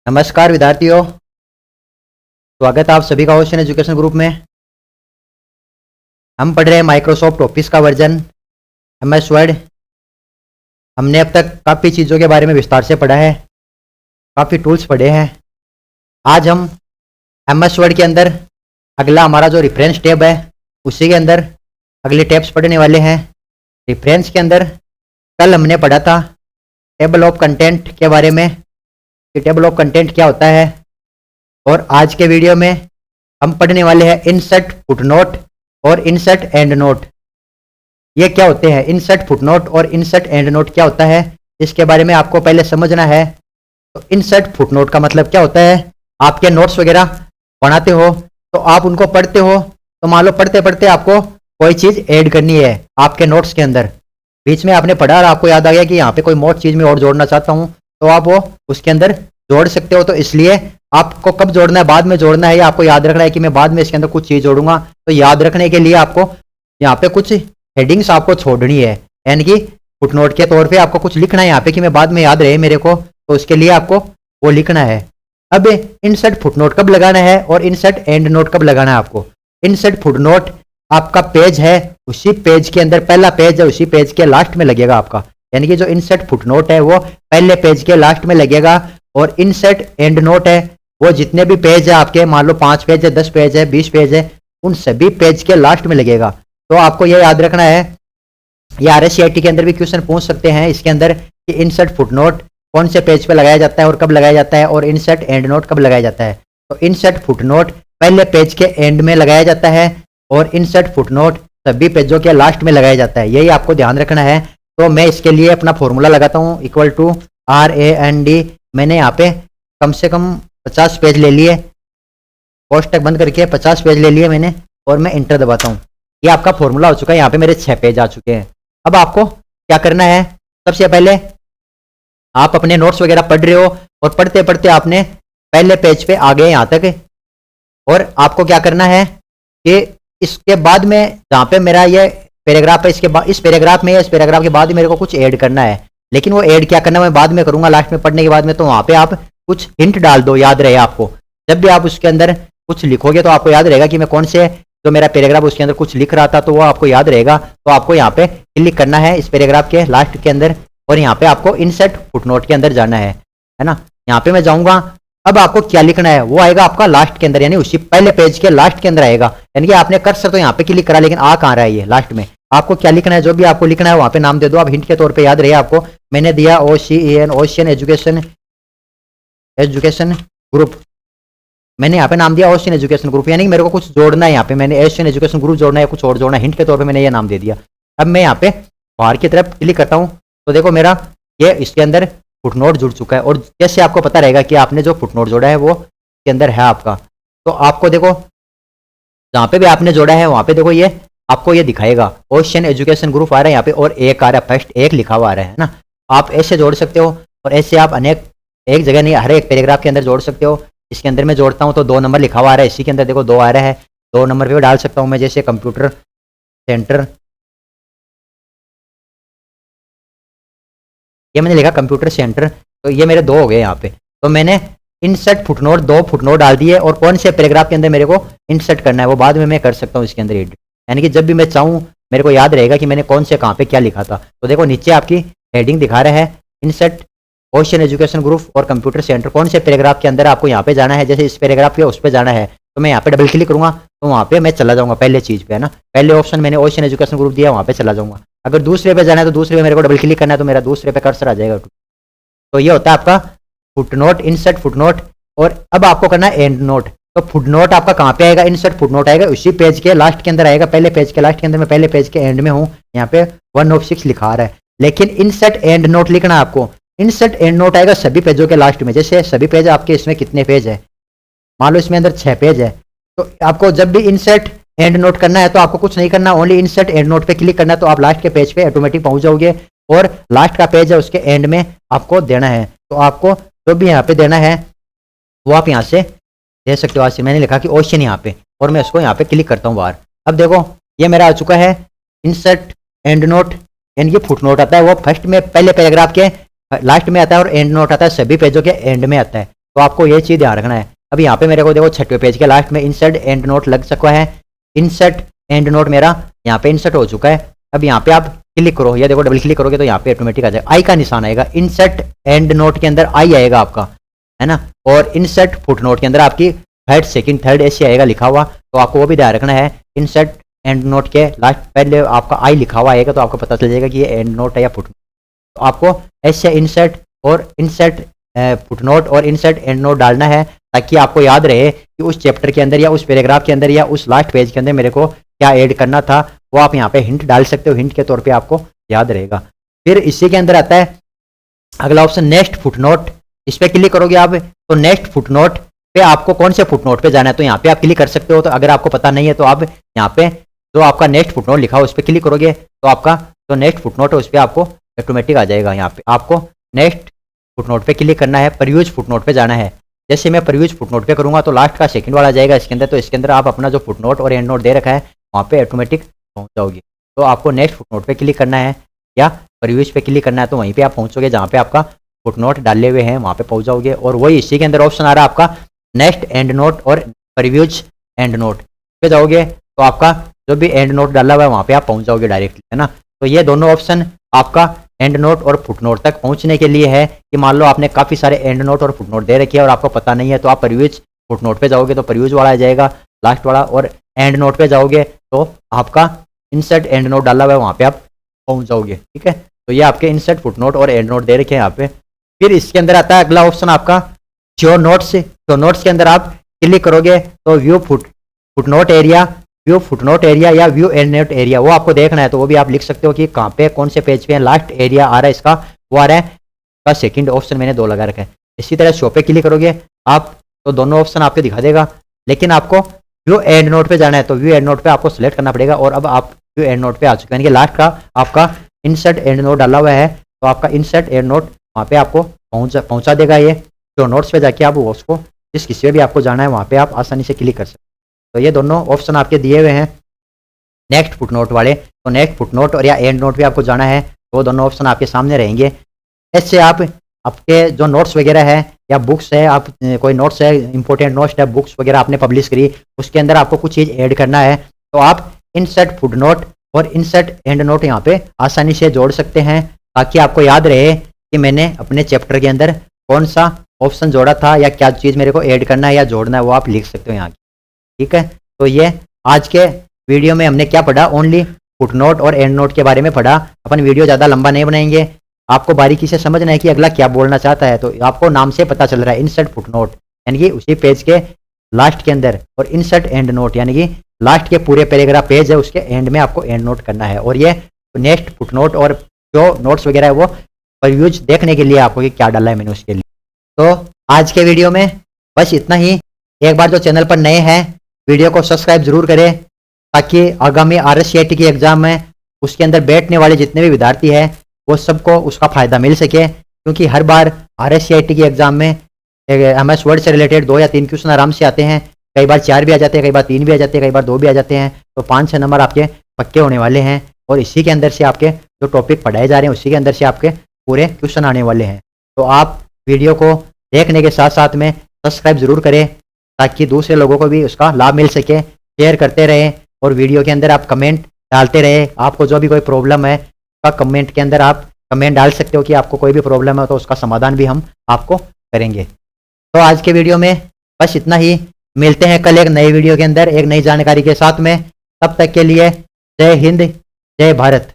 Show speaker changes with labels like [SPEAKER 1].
[SPEAKER 1] नमस्कार विद्यार्थियों, स्वागत है आप सभी का ओशन एजुकेशन ग्रुप में। हम पढ़ रहे हैं माइक्रोसॉफ्ट ऑफिस का वर्जन MS वर्ड। हमने अब तक काफ़ी चीज़ों के बारे में विस्तार से पढ़ा है, काफ़ी टूल्स पढ़े हैं। आज हम MS वर्ड के अंदर अगला हमारा जो रेफरेंस टैब है उसी के अंदर अगले टैब्स पढ़ने वाले हैं। रेफरेंस के अंदर कल हमने पढ़ा था टेबल ऑफ कंटेंट के बारे में कि टेबल ऑफ कंटेंट क्या होता है, और आज के वीडियो में हम पढ़ने वाले हैं इंसर्ट फुटनोट और इंसर्ट एंड नोट। ये क्या होते हैं? इंसर्ट फुटनोट और इंसर्ट एंड नोट क्या होता है, इसके बारे में आपको पहले समझना है। तो इंसर्ट फुटनोट का मतलब क्या होता है? आपके नोट्स वगैरह बनाते हो तो आप उनको पढ़ते हो, तो मान लो पढ़ते पढ़ते आपको कोई चीज़ ऐड करनी है आपके नोट्स के अंदर। बीच में आपने पढ़ा और आपको याद आ गया कि यहाँ पे कोई मोर चीज़ में और जोड़ना चाहता हूँ, तो आप वो उसके अंदर जोड़ सकते हो। तो इसलिए आपको कब जोड़ना है, बाद में जोड़ना है, या आपको याद रखना है कि मैं बाद में इसके अंदर कुछ चीज़ जोड़ूंगा। तो याद रखने के लिए आपको यहाँ पे कुछ हेडिंग्स आपको छोड़नी है, यानी कि फुटनोट के तौर पे आपको कुछ लिखना है यहाँ पे कि मैं बाद में याद रहे मेरे को, तो उसके लिए आपको वो लिखना है। अब इंसर्ट फुटनोट कब लगाना है और इंसर्ट एंड नोट कब लगाना है आपको? इंसर्ट फुटनोट आपका पेज है, उसी पेज के अंदर पहला पेज है, उसी पेज के लास्ट में लगेगा आपका, यानी कि जो इंसर्ट फुटनोट है वो पहले पेज के लास्ट में लगेगा। और इंसर्ट एंड नोट है वो जितने भी पेज है आपके, मान लो 5 पेज है, 10 पेज है, 20 पेज है, उन सभी पेज के लास्ट में लगेगा। तो आपको ये याद रखना है। ये RSCIT के अंदर भी क्वेश्चन पूछ सकते हैं इसके अंदर कि इंसर्ट फुटनोट कौन से पेज पे लगाया जाता है और कब लगाया जाता है, और इंसर्ट एंड नोट कब लगाया जाता है। तो इंसर्ट फुटनोट पहले पेज के एंड में लगाया जाता है और इंसर्ट फुटनोट सभी पेजों के लास्ट में लगाया जाता है, यही आपको ध्यान रखना है। तो मैं इसके लिए अपना फॉर्मूला लगाता हूँ, इक्वल टू RAND। मैंने यहाँ पे कम से कम 50 पेज ले लिए, कोष्टक बंद करके 50 पेज ले लिए मैंने, और मैं इंटर दबाता हूँ। ये आपका फॉर्मूला हो चुका है, यहाँ पे मेरे 6 पेज आ चुके हैं। अब आपको क्या करना है? सबसे पहले आप अपने नोट्स वगैरह पढ़ रहे हो और पढ़ते पढ़ते आपने पहले पेज पे आ गए यहाँ तक, और आपको क्या करना है कि इसके बाद में जहाँ पे मेरा ये पैराग्राफ है, इसके बाद इस पैराग्राफ में, इस पैराग्राफ के बाद मेरे को कुछ ऐड करना है, लेकिन वो ऐड क्या करना है मैं बाद में करूंगा, लास्ट में पढ़ने के बाद में। तो वहाँ पे आप कुछ हिंट डाल दो, याद रहे आपको। जब भी आप उसके अंदर कुछ लिखोगे तो आपको याद रहेगा कि मैं कौन से जो मेरा पैराग्राफ उसके अंदर कुछ लिख रहा था, तो वो आपको याद रहेगा। तो आपको यहाँ पे क्लिक करना है इस पैराग्राफ के लास्ट के अंदर, और यहाँ पे आपको इंसर्ट फुटनोट के अंदर जाना है ना। यहाँ पे मैं जाऊंगा। अब आपको क्या लिखना है वो आएगा आपका लास्ट के अंदर, यानी उसी पहले पेज के लास्ट के अंदर आएगा। यानी कि आपने कर्सर तो यहाँ पे क्लिक करा, लेकिन आ कहाँ रहा है ये लास्ट में। आपको क्या लिखना है, जो भी आपको लिखना है वहाँ पे नाम दे दो आप, हिंट के तौर पे याद रहे आपको। मैंने दिया OCEN ओशियन एजुकेशन ग्रुप। मैंने यहाँ पे नाम दिया ओशियन एजुकेशन ग्रुप, यानी कि मेरे को कुछ जोड़ना है यहाँ पे, मैंने ओशियन एजुकेशन ग्रुप जोड़ना है, कुछ और जोड़ना है, हिंट के तौर पे मैंने ये नाम दे दिया। अब मैं यहाँ पे बाहर की तरफ क्लिक करता हूँ, तो देखो मेरा ये इसके अंदर फुटनोट जुड़ चुका है। और जैसे आपको पता रहेगा कि आपने जो फुटनोट जोड़ा है वो इसके अंदर है आपका, तो आपको देखो जहाँ पे भी आपने जोड़ा है वहाँ पे देखो ये आपको ये दिखाएगा ओशियन एजुकेशन ग्रुप आ रहा है यहाँ पे, और एक आ रहा है, फर्स्ट एक लिखा हुआ आ रहा है ना। आप ऐसे जोड़ सकते हो, और ऐसे आप अनेक एक जगह नहीं, हर एक पैराग्राफ के अंदर जोड़ सकते हो। इसके अंदर मैं जोड़ता हूँ तो 2 नंबर लिखा हुआ आ रहा है, इसी के अंदर देखो 2 आ रहा है, 2 नंबर पे भी डाल सकता हूँ मैं, जैसे कंप्यूटर सेंटर, ये मैंने लिखा कंप्यूटर सेंटर, तो ये मेरे 2 हो गए यहाँ पे। तो मैंने इंसर्ट फुटनोट 2 फुटनोट डाल दिए, और कौन से पैराग्राफ के अंदर मेरे को इंसर्ट करना है वो बाद में मैं कर सकता हूँ इसके अंदर एड, यानी कि जब भी मैं चाहूँ मेरे को याद रहेगा कि मैंने कौन से कहाँ पे क्या लिखा था। तो देखो नीचे आपकी हेडिंग दिखा रहा है इंसर्ट ओशियन एजुकेशन ग्रुप और कंप्यूटर सेंटर, कौन से पैराग्राफ के अंदर आपको यहाँ पे जाना है। जैसे इस पैराग्राफ पे उस पर जाना है, तो मैं यहाँ पे डबल क्लिक करूँगा तो वहाँ पे मैं चला जाऊँगा पहले चीज़ पे, है ना। पहले ऑप्शन मैंने ओशियन एजुकेशन ग्रुप दिया, वहाँ पे चला जाऊँगा। अगर दूसरे पे जाना है तो दूसरे पे मेरे को डबल क्लिक करना है, तो मेरा दूसरे पे कर्सर आ जाएगा। तो ये होता है आपका फुटनोट, इंसर्ट फुटनोट। और अब आपको करना है एंड नोट। तो फुटनोट आपका कहाँ पे आएगा? इंसर्ट फुटनोट आएगा उसी पेज के लास्ट के अंदर आएगा, पहले पेज के लास्ट के अंदर। मैं पहले पेज के एंड में हूँ, यहाँ पे 1 of 6 लिखा आ रहा है, लेकिन इंसर्ट एंड नोट लिखना है आपको। इंसर्ट एंड नोट आएगा सभी पेजों के लास्ट में। जैसे सभी पेज आपके इसमें कितने पेज है, मान लो इसमें अंदर 6 पेज है, तो आपको जब भी इंसर्ट एंड नोट करना है तो आपको कुछ नहीं करना, ओनली इंसर्ट एंड नोट पे क्लिक करना है, तो आप लास्ट के पेज पे ऑटोमेटिक पहुंच जाओगे। और लास्ट का पेज है उसके एंड में आपको देना है, तो आपको जो भी यहाँ पे देना है वो आप यहाँ से दे सकते हो। आज से मैंने लिखा कि ओशियन यहाँ पे, और मैं उसको यहाँ पे क्लिक करता हूँ बाहर। अब देखो ये मेरा आ चुका है इंसर्ट एंड नोट, यानी कि फुट नोट आता है वो फर्स्ट में पहले पैराग्राफ के लास्ट में आता है, और एंड नोट आता है सभी पेजों के एंड में आता है। तो आपको ये चीज़ ध्यान रखना है। अब यहाँ पे मेरे को देखो 6वें पेज के लास्ट में इंसर्ट एंड नोट लग सका है। इंसर्ट एंड नोट मेरा यहाँ पे इंसर्ट हो चुका है। अब यहाँ पे आप क्लिक करो, ये देखो डबल क्लिक करोगे तो यहाँ पे ऑटोमेटिक आ जाएगा, आई का निशान आएगा। इंसर्ट एंड नोट के अंदर आई आएगा आपका, है ना। और इंसर्ट फुट नोट के अंदर आपकी फर्स्ट सेकंड थर्ड ऐसे आएगा लिखा हुआ, तो आपको वो भी ध्यान रखना है। इंसर्ट एंड नोट के लास्ट पहले आपका आई लिखा हुआ आएगा, तो आपको पता चल जाएगा कि ये एंड नोट है या फुट नोट। तो आपको ऐसे इंसर्ट और इंसर्ट फुट नोट और इंसर्ट एंड नोट डालना है, ताकि आपको याद रहे कि उस चैप्टर के अंदर या उस पैराग्राफ के अंदर या उस लास्ट पेज के अंदर मेरे को क्या ऐड करना था, वो आप यहाँ पे हिंट डाल सकते हो, हिंट के तौर पे आपको याद रहेगा। फिर इसी के अंदर आता है अगला ऑप्शन नेक्स्ट फुटनोट। इस पे क्लिक करोगे आप, तो नेक्स्ट फुटनोट पे आपको कौन से फुटनोट पे जाना है, तो यहाँ पे आप क्लिक कर सकते हो। तो अगर आपको पता नहीं है तो आप यहाँ पे जो आपका नेक्स्ट फुटनोट लिखा हो उस पर क्लिक करोगे, तो आपका जो नेक्स्ट फुटनोट है उस पर आपको ऑटोमेटिक आ जाएगा। यहाँ पे आपको नेक्स्ट फुटनोट पे क्लिक करना है, परयूज फुटनोट पे जाना है। जैसे मैं परयूज फुटनोट पे करूंगा तो लास्ट का सेकंड वाला जाएगा इसके अंदर, तो इसके अंदर आप अपना जो फुटनोट और एंड नोट दे रखा है वहाँ पे ऑटोमेटिक पहुँच जाओगे। तो आपको नेक्स्ट फुटनोट पे क्लिक करना है या परयूज पे क्लिक करना है, तो वहीं पे आप पहुँचोगे जहाँ पे आपका फुटनोट डाले हुए हैं, वहाँ पे पहुँच जाओगे। और वही इसी के अंदर ऑप्शन आ रहा है आपका नेक्स्ट एंड नोट और परयूज एंड नोट पे जाओगे, तो आपका जो भी एंड नोट डाला हुआ है वहाँ पे आप पहुँच जाओगे डायरेक्टली, है ना। तो ये दोनों ऑप्शन आपका एंड नोट और फुटनोट तक पहुंचने के लिए है कि मान लो आपने काफ़ी सारे एंड नोट और फुटनोट दे रखे हैं और आपको पता नहीं है, तो आप परयूज फुटनोट पे जाओगे तो परयूज वाला आ जाएगा लास्ट वाला, और एंड नोट पे जाओगे तो आपका इंसर्ट एंड नोट डाला हुआ है वहाँ पे आप पहुँच जाओगे, ठीक है। तो ये आपके इंसर्ट फुटनोट और एंड नोट दे रखे हैं यहाँ पे। फिर इसके अंदर आता है अगला ऑप्शन आपका शो नोट्स। शो नोट्स के अंदर आप क्लिक करोगे तो view footnote area, view footnote area या व्यू एंड नोट एरिया वो आपको देखना है, तो वो भी आप लिख सकते हो कि कहाँ पे कौन से पेज पे लास्ट एरिया आ रहा है इसका, वो आ रहा है का सेकंड ऑप्शन मैंने 2 लगा रखा है। इसी तरह शो पे क्लिक करोगे आप तो दोनों ऑप्शन आपको दिखा देगा, लेकिन आपको व्यू एंड नोट पे जाना है, तो व्यू एंड नोट पे आपको सिलेक्ट करना पड़ेगा। और अब आप व्यू एंड नोट पे आ चुके हैं, यानी कि लास्ट का आपका इंसर्ट एंड नोट डाला हुआ है, तो आपका इंसर्ट एंड नोट वहाँ पे आपको पहुँचा देगा। ये शो नोट्स पे जाके आप उसको जिस किसी पे भी आपको जाना है वहाँ पे आप आसानी से क्लिक कर सकते हो। तो ये दोनों ऑप्शन आपके दिए हुए हैं नेक्स्ट फुटनोट वाले, तो नेक्स्ट फुटनोट और या एंड नोट पे आपको जाना है, तो दोनों ऑप्शन आपके सामने रहेंगे। ऐसे आप आपके जो नोट्स वगैरह है या बुक्स है, आप कोई नोट्स है इंपॉर्टेंट नोट्स है बुक्स वगैरह आपने पब्लिश करी, उसके अंदर आपको कुछ चीज़ ऐड करना है, तो आप इंसर्ट फुटनोट और इंसर्ट एंड नोट यहाँ पे आसानी से जोड़ सकते हैं, ताकि आपको याद रहे कि मैंने अपने चैप्टर के अंदर कौन सा ऑप्शन जोड़ा था या क्या चीज़ मेरे को ऐड करना है या जोड़ना है, वो आप लिख सकते हो यहाँ, ठीक है। तो ये आज के वीडियो में हमने क्या पढ़ा, ओनली फुटनोट और एंड नोट के बारे में पढ़ा। अपन वीडियो ज़्यादा लंबा नहीं बनाएंगे, आपको बारीकी से समझना है कि अगला क्या बोलना चाहता है। तो आपको नाम से पता चल रहा है इंसर्ट फुटनोट, यानी कि उसी पेज के लास्ट के अंदर, और इंसर्ट एंड नोट यानी कि लास्ट के पूरे पैराग्राफ पेज है उसके एंड में आपको एंड नोट करना है। और ये नेक्स्ट फुटनोट और जो नोट्स वगैरह है वो परयूज देखने के लिए आपको कि क्या डाला है मैंने उसके लिए। तो आज के वीडियो में बस इतना ही। एक बार जो चैनल पर नए हैं वीडियो को सब्सक्राइब जरूर करें, ताकि आगामी RSCIT की एग्ज़ाम में उसके अंदर बैठने वाले जितने भी विद्यार्थी हैं वो सबको उसका फ़ायदा मिल सके। क्योंकि हर बार RSCIT की एग्ज़ाम में MS वर्ड से रिलेटेड 2 या 3 क्वेश्चन आराम से आते हैं, कई बार 4 भी आ जाते हैं, कई बार 3 भी आ जाते हैं, कई बार 2 भी आ जाते हैं, तो 5-6 नंबर आपके पक्के होने वाले हैं। और इसी के अंदर से आपके जो टॉपिक पढ़ाए जा रहे हैं उसी के अंदर से आपके पूरे क्वेश्चन आने वाले हैं। तो आप वीडियो को देखने के साथ साथ में सब्सक्राइब जरूर करें, ताकि दूसरे लोगों को भी उसका लाभ मिल सके। शेयर करते रहें और वीडियो के अंदर आप कमेंट डालते रहें। आपको जो भी कोई प्रॉब्लम है उसका कमेंट के अंदर आप कमेंट डाल सकते हो कि आपको कोई भी प्रॉब्लम है, तो उसका समाधान भी हम आपको करेंगे। तो आज के वीडियो में बस इतना ही। मिलते हैं कल एक नए वीडियो के अंदर एक नई जानकारी के साथ में। तब तक के लिए जय हिंद, जय भारत।